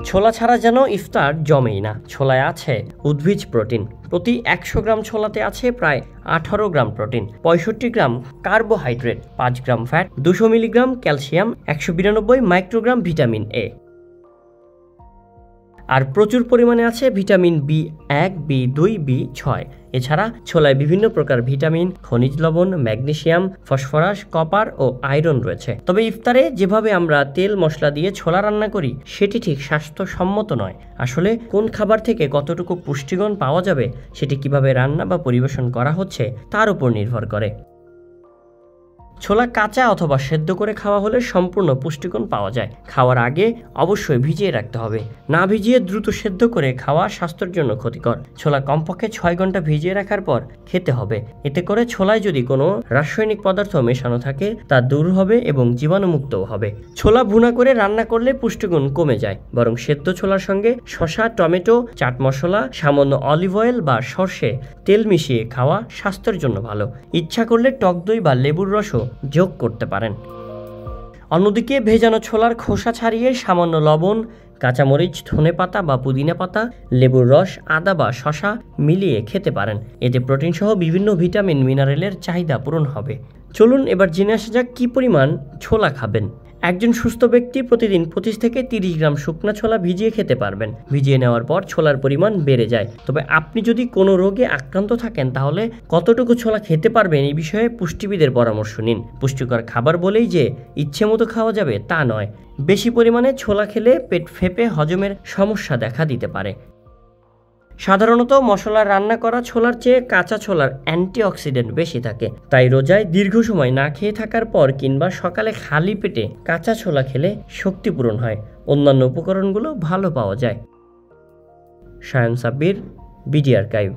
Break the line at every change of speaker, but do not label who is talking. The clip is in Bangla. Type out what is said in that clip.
ছোলা ছাড়া যেন ইফতার জমেই না। ছোলায় আছে উদ্ভিজ প্রোটিন। প্রতি 100 গ্রাম ছোলাতে আছে প্রায় 18 gram protein, 65 gram carbohydrate, 5 gram fat, 200 milligram calcium, 192 microgram vitamin A. আর প্রচুর পরিমাণে আছে ভিটামিন বি1, বি2, বি6। এছাড়া ছোলায় বিভিন্ন প্রকার ভিটামিন, খনিজ লবণ, ম্যাগনেসিয়াম, ফসফরাস, কপার ও আয়রন রয়েছে। তবে ইফতারে যেভাবে আমরা তেল মশলা দিয়ে ছোলা রান্না করি সেটি ঠিক স্বাস্থ্যসম্মত নয়। আসলে কোন খাবার থেকে কতটুকু পুষ্টিগুণ পাওয়া যাবে সেটি কিভাবে রান্না বা পরিবেশন করা হচ্ছে তার উপর নির্ভর করে। ছোলা কাঁচা অথবা সেদ্ধ করে খাওয়া হলে সম্পূর্ণ পুষ্টিগুণ পাওয়া যায়। খাওয়ার আগে অবশ্যই ভিজিয়ে রাখতে হবে। না ভিজিয়ে দ্রুত সেদ্ধ করে খাওয়া স্বাস্থ্যের জন্য ক্ষতিকর। ছোলা কমপক্ষে 6 ঘন্টা ভিজিয়ে রাখার পর খেতে হবে। এতে করে ছোলায় যদি কোনো রাসায়নিক পদার্থ মেশানো থাকে তা দূর হবে এবং জীবাণুমুক্তও হবে। ছোলা ভুনা করে রান্না করলে পুষ্টিগুণ কমে যায়, বরং সেদ্ধ ছোলার সঙ্গে শসা, টমেটো, চাট মশলা, সামান্য অলিভ অয়েল বা সর্ষে তেল মিশিয়ে খাওয়া স্বাস্থ্যের জন্য ভালো। ইচ্ছা করলে টক দই বা লেবুর রসও যোগ করতে পারেন। অন্যদিকে ভেজানো ছোলার খোসা ছাড়িয়ে সামান্য লবণ, কাঁচামরিচ, ধনেপাতা বা পুদিনা পাতা, লেবুর রস, আদা বা শসা মিলিয়ে খেতে পারেন। এতে প্রোটিন সহ বিভিন্ন ভিটামিন মিনারেলের চাহিদা পূরণ হবে। চলুন এবার জেনে আসা যাক কী পরিমাণ ছোলা খাবেন। একজন সুস্থ ব্যক্তি প্রতিদিন 25 থেকে 30 গ্রাম শুকনা ছোলা ভিজিয়ে খেতে পারবেন। ভিজিয়ে নেওয়ার পর ছোলার পরিমাণ বেড়ে যায়। তবে আপনি যদি কোনো রোগে আক্রান্ত থাকেন তাহলে কতটুকু ছোলা খেতে পারবেন এই বিষয়ে পুষ্টিবিদের পরামর্শ নিন। পুষ্টিকর খাবার বলেই যে ইচ্ছে মতো খাওয়া যাবে তা নয়। বেশি পরিমাণে ছোলা খেলে পেট ফেঁপে হজমের সমস্যা দেখা দিতে পারে। সাধারণত মশলা রান্না করা ছোলার চেয়ে কাঁচা ছোলার অ্যান্টিঅক্সিডেন্ট বেশি থাকে। তাই রোজায় দীর্ঘ সময় না খেয়ে থাকার পর কিংবা সকালে খালি পেটে কাঁচা ছোলা খেলে শক্তি পূরণ হয়। অন্যান্য উপকরণগুলো ভালো পাওয়া যায়। Shayan Sabbir, BD archive.